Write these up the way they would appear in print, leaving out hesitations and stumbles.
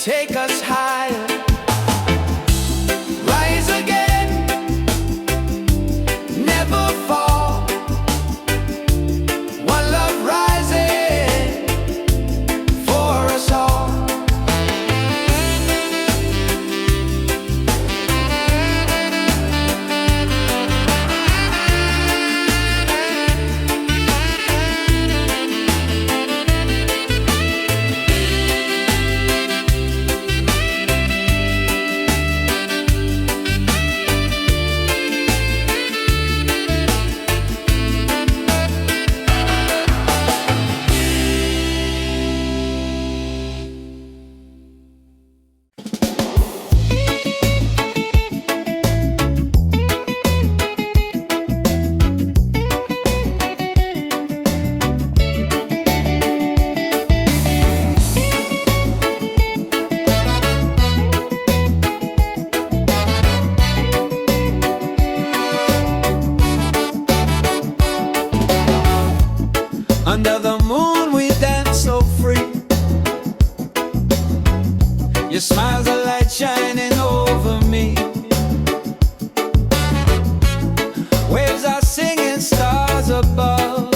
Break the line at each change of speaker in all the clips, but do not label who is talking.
take us higher. Rise again, never fall. One love rising for us all. Under the moon we dance so free. Your smile's a light shining over me. Waves are singing, stars above.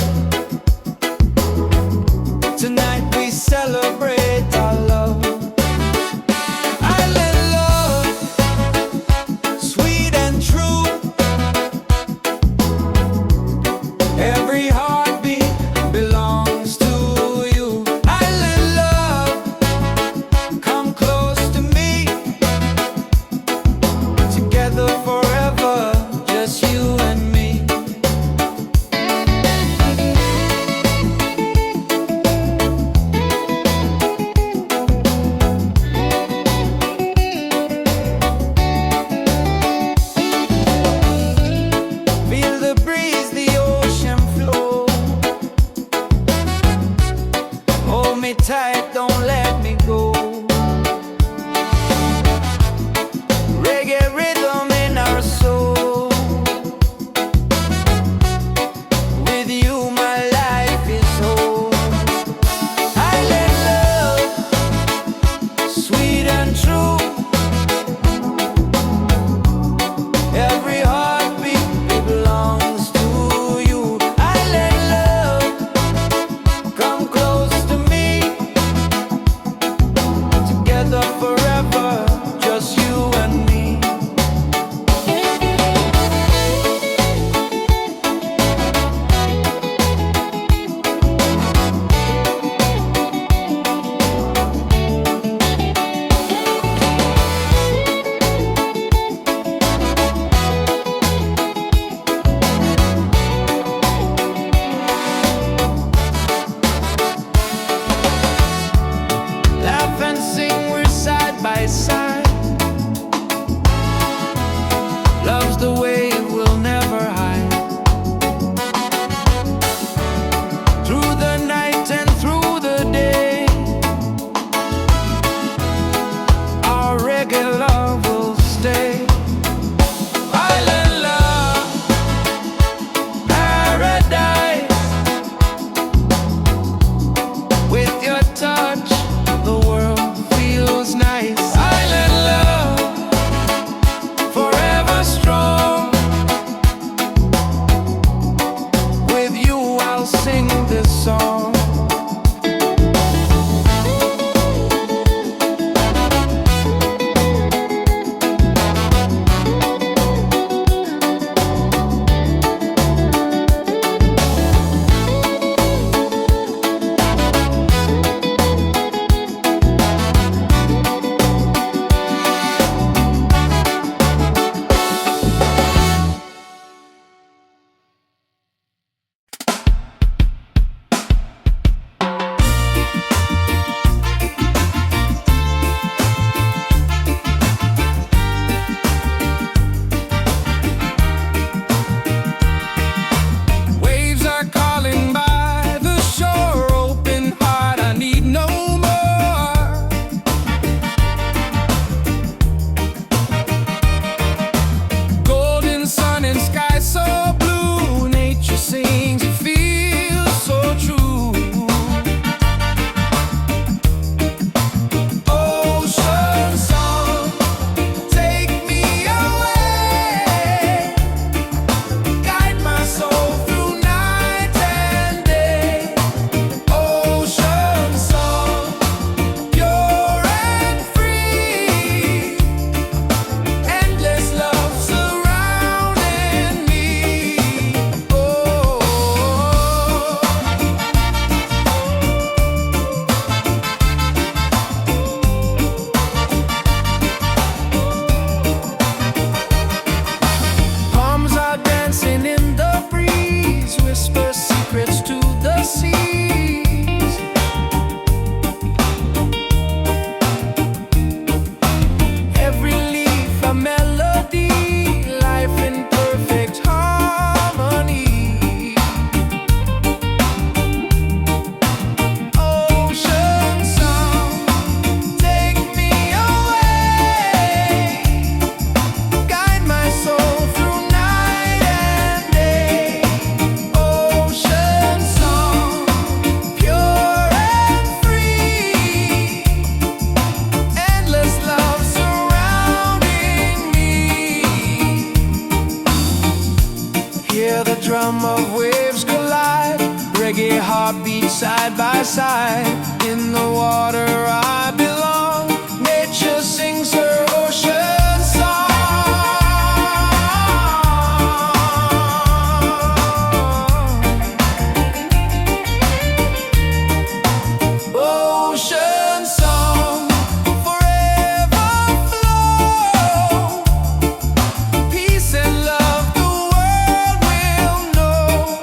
Tonight we celebrate our love. Island love, sweet and true. Every heartbeat belongs to you. Island love, come close to me. Together forever, just you and me. Feel the breeze, the ocean flow. Hold me tight, don't let me go. Reggae rhythm in our soul. With you my life is whole. Island love, sweet and true. Every heartbeat belongs to you. Island love, come close to me. Together forever, just you and me. Laugh and sing, we're side by side. Love's the way we'll never hide. Through the night and through the day, our reggae love will stay. Island love, paradise. With your touch, the world feels nice. Island side by side. In the water I belong. Nature sings her ocean song. Ocean song, forever flow. Peace and love the world will know.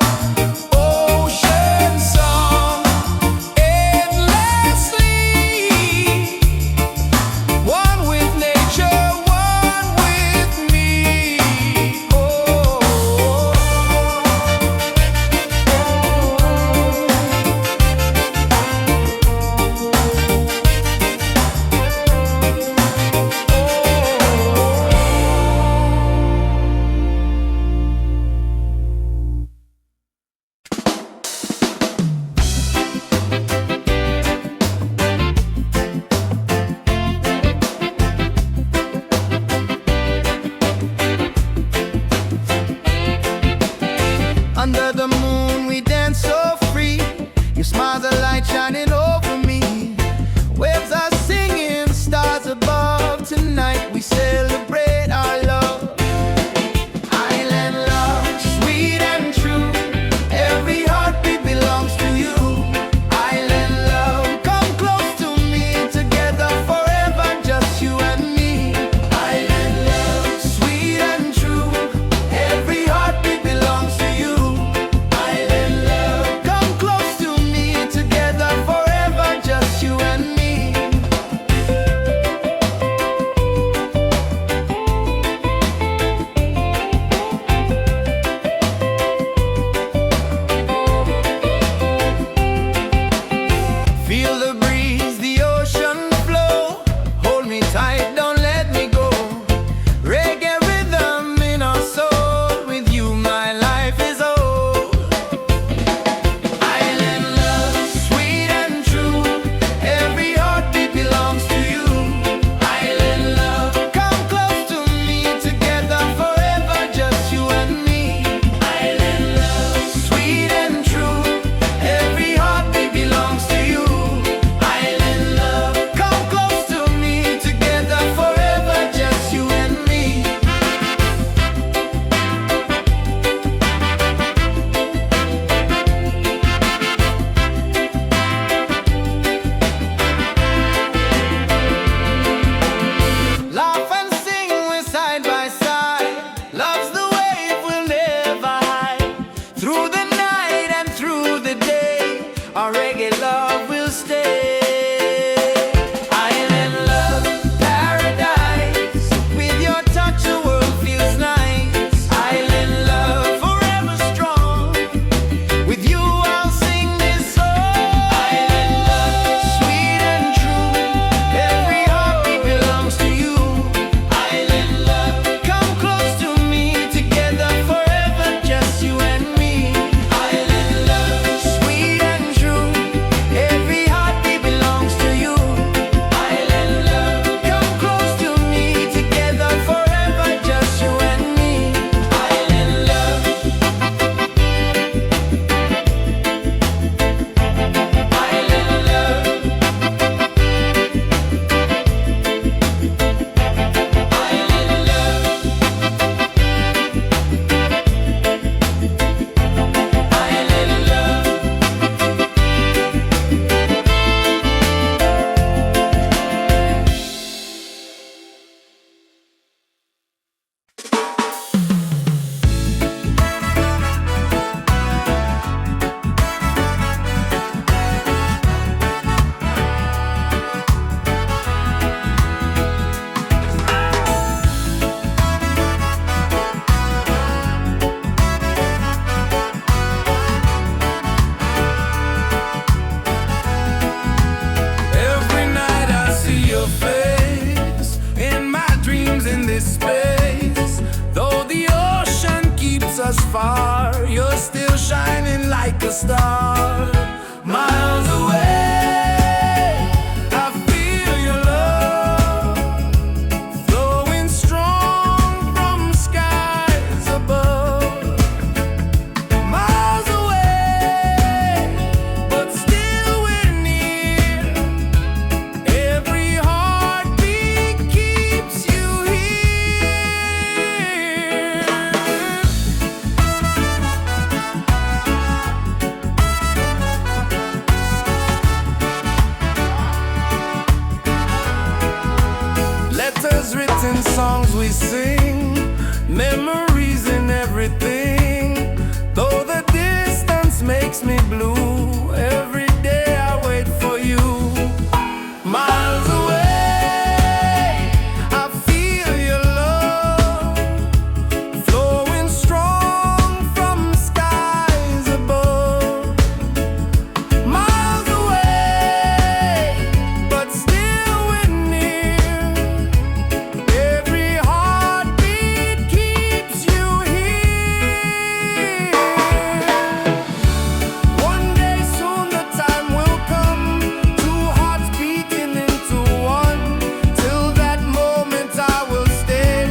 Ocean song, endlessly. One with nature, one with me. Under the moon we dance so free. Your smile's a light shining over me. Waves are singing, stars above. Tonight we celebrate our love. Island love, sweet and true. Every heartbeat belongs to you. Island love, come close to me. Together forever, just you and me. Island love, sweet and true. Every heartbeat belongs to you. Island love, come close to me. Together forever, just you and me. Feel the breeze, the ocean flow. Hold me tight, don't let me go. Reggae rhythm in our soul. With you my life is whole. Island love, sweet and true. Every heartbeat belongs to you. Island love, come close to me. Together forever, just you and me. Island love, sweet and true. Every heartbeat belongs to you. Island love, come close to me. Together forever, just you and me. Laugh and sing, we're side by side. Love's the wave we'll never hide. Through the night and through the day, our reggae love will stay. Island love, paradise. With your touch the world feels nice. Island love, forever strong. With you I'll sing this song. Island love, sweet and true. Every heartbeat belongs to you. Island love, come close to me. Together forever, just you and me. Island love, sweet and true. Every heartbeat belongs to you. Island love, come close to me. Together forever, just you and me. Island love. Island love. Island love. Island love. Every night I see your face in my dreams in this space. Though the ocean keeps us far, you're still shining like a star. Miles away, I feel your love flowing strong from skies above. Miles away, but still letters, written songs we sing, memories in everything. Though the distance makes me blue, every day I wait for you. Miles away, I feel your love flowing strong from skies above. Miles away, but still we're near. Every heartbeat keeps you here. One day soon the time will come, two hearts beating into one. Till that moment I will stay,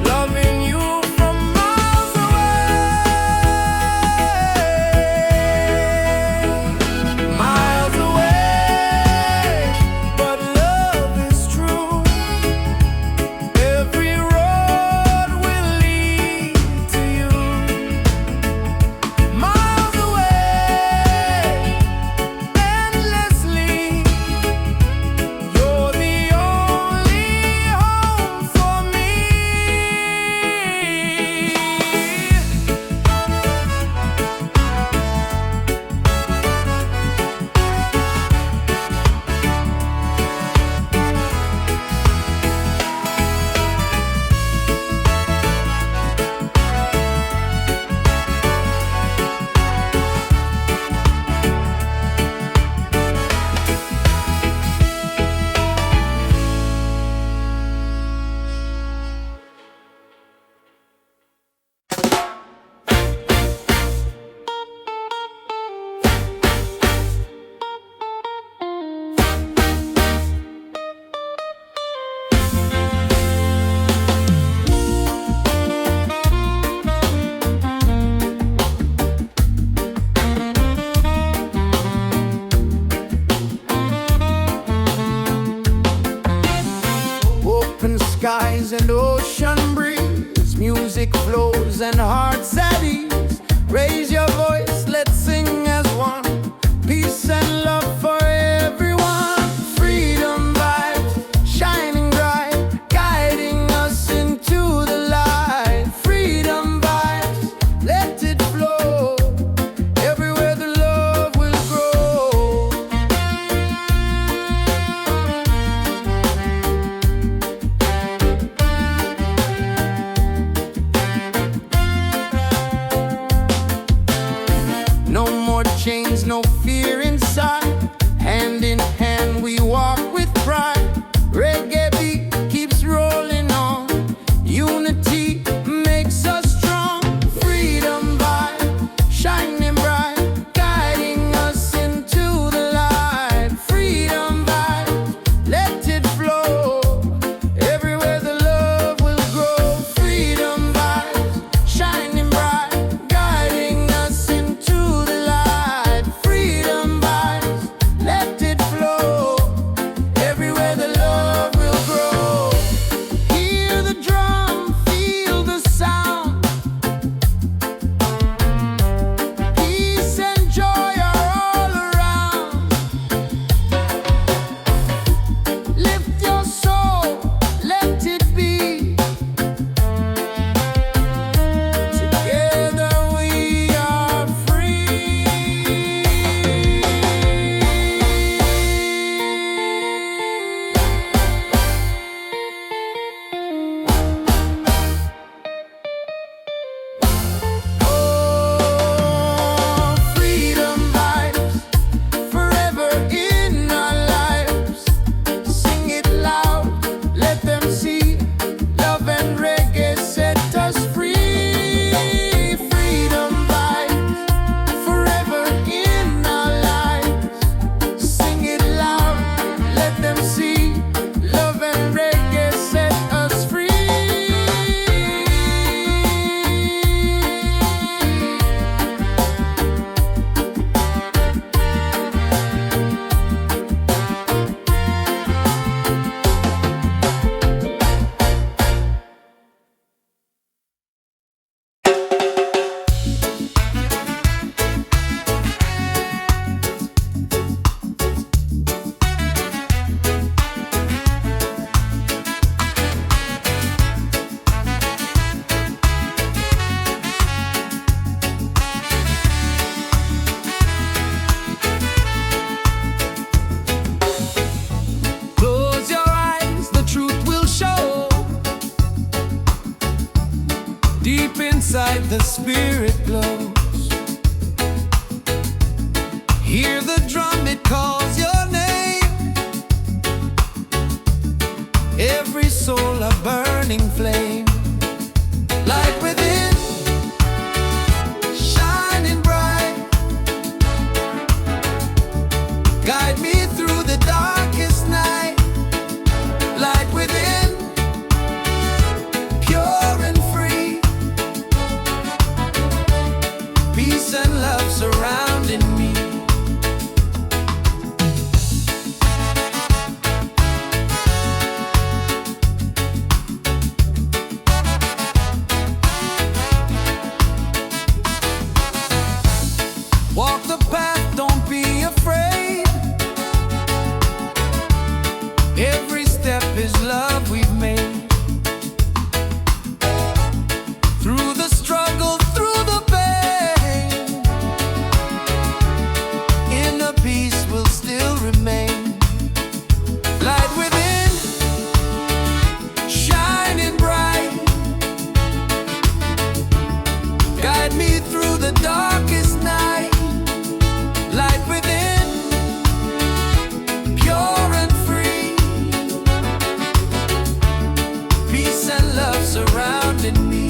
loving you from miles away. Miles away, but love is true. Every road will lead to you. Miles away, endlessly. You're the only home for me. Open skies and ocean breeze, music flows and hearts at ease. Raise your voice, let's sing as one. Peace and love for everyone. Freedom vibes shining bright, guiding us into the light. Freedom vibes, let it flow. Everywhere the love will grow. No more inside the spirit glows. Hear the drum, it calls your name. Every soul a burning flame. Light within, shining bright. Guide me through the darkest night. Light within, pure and free. Peace and love surrounding me. Walk the path, don't be afraid. Every step is love we've made. Through the struggle, through the pain, inner peace will still remain. Light within, shining bright. Guide me through the darkest night. Light within, pure and free. Peace and love surrounding me.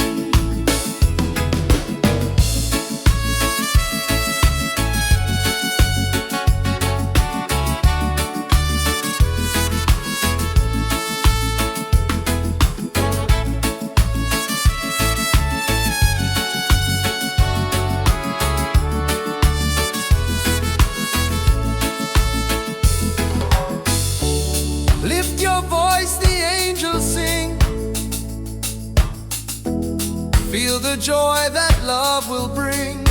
Lift your voice, the angels sing. Feel the joy that love will bring.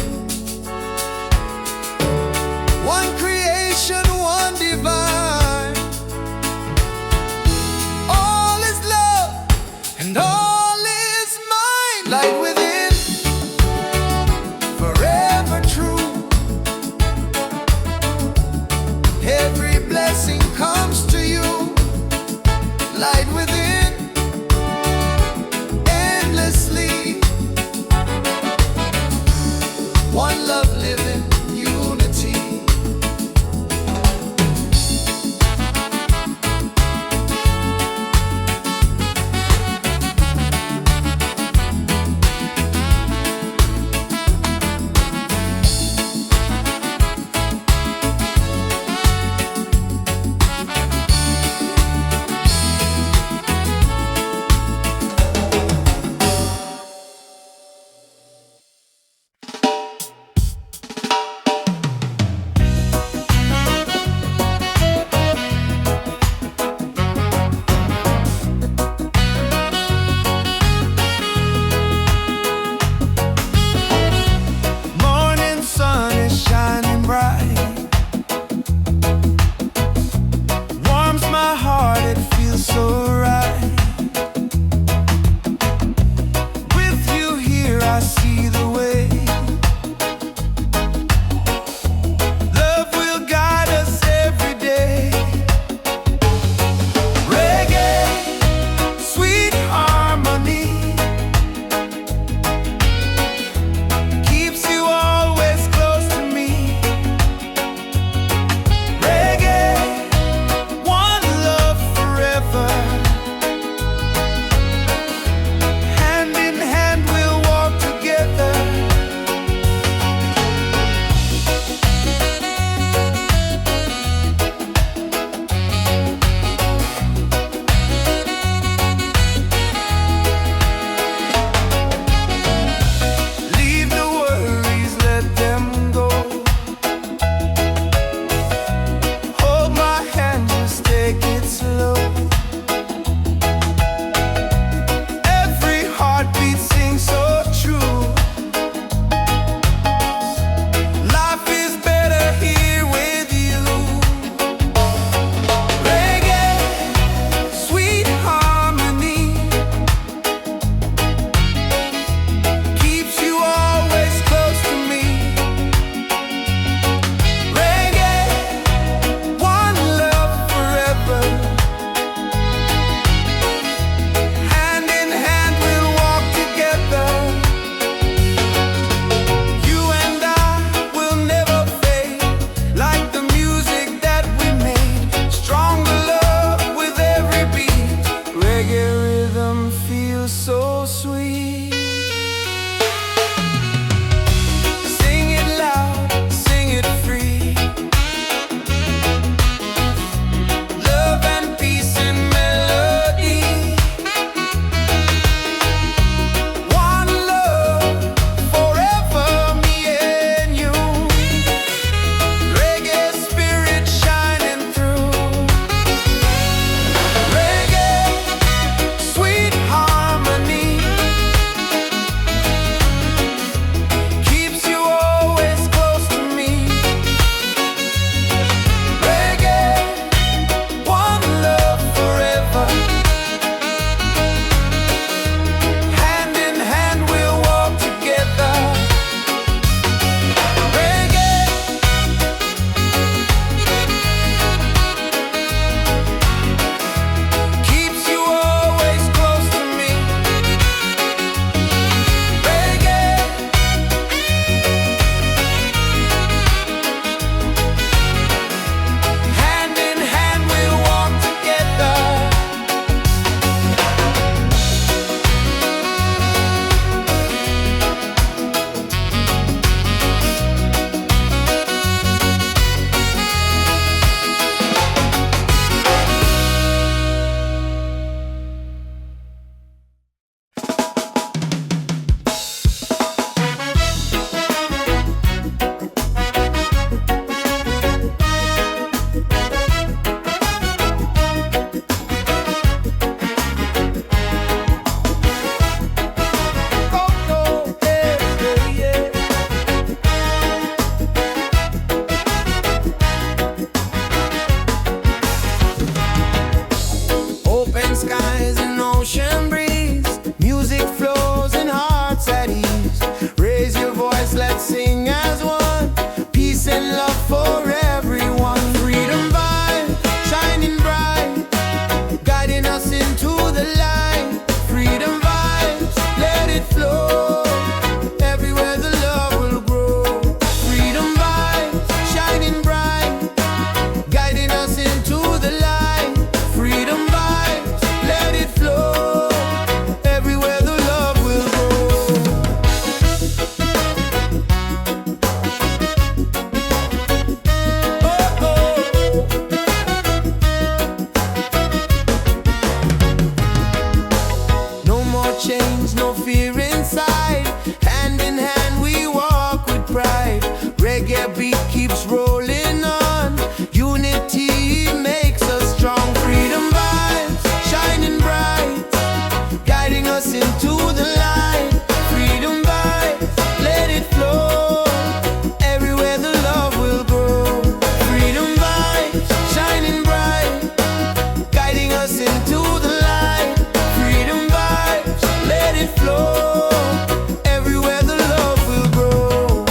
One creation, one divine. All is love and all is mine. Light within, forever true. Every blessing comes to you. Light within, endlessly. One love living, unity. into the light. Freedom vibes, let it flow. Everywhere the love will grow. Freedom vibes, shining bright, guiding us into the light. Freedom vibes, let it flow. Everywhere the love will grow. Oh, oh. No more chains, no fear inside. Hand in hand we walk with pride. Reggae beat keeps rolling on. Unity makes us strong. Freedom vibes, shining bright, guiding us into the light. Freedom vibes, let it flow. Everywhere the love will grow. Freedom vibes, shining bright, guiding us into the light. Freedom vibes, let it flow. Everywhere the love will grow.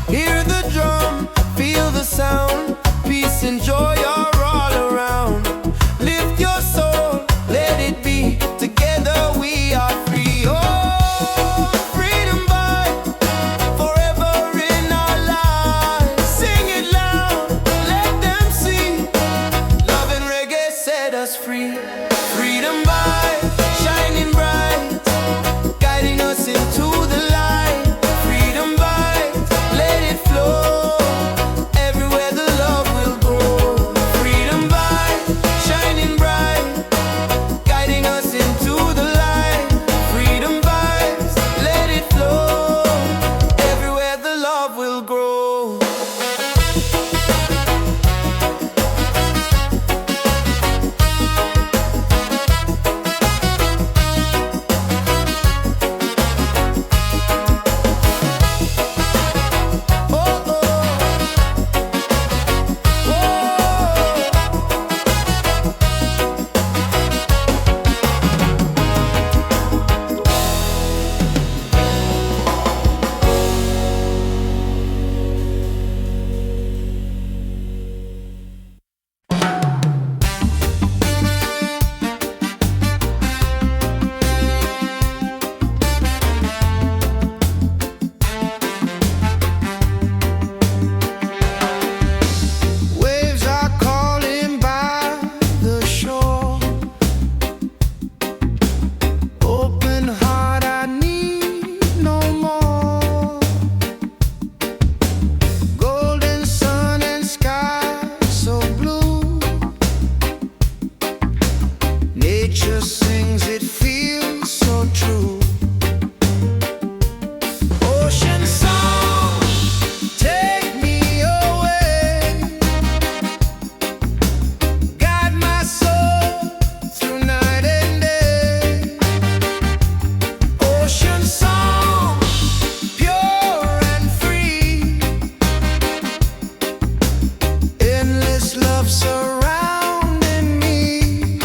Hear the drum, feel the sound. Peace and joy are all around. Lift your soul, let it be. Together we are free. Oh, freedom vibe, forever in our lives. Sing it loud, let them see. Love and reggae set us free. Freedom vibe, shining bright, guiding us into the light. Freedom vibes, let it flow. Everywhere the love will grow. Freedom vibes, shining bright, guiding us into the light. Freedom vibes, let it flow. Everywhere the love will grow. Oh, oh. Waves are calling by the shore. Open heart, I need no more. Golden sun and sky so blue. Nature sings, it feels so true. Ocean song, take me away. Guide my soul through night and day. Ocean song, pure and free. Endless love surrounding me.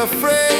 afraid.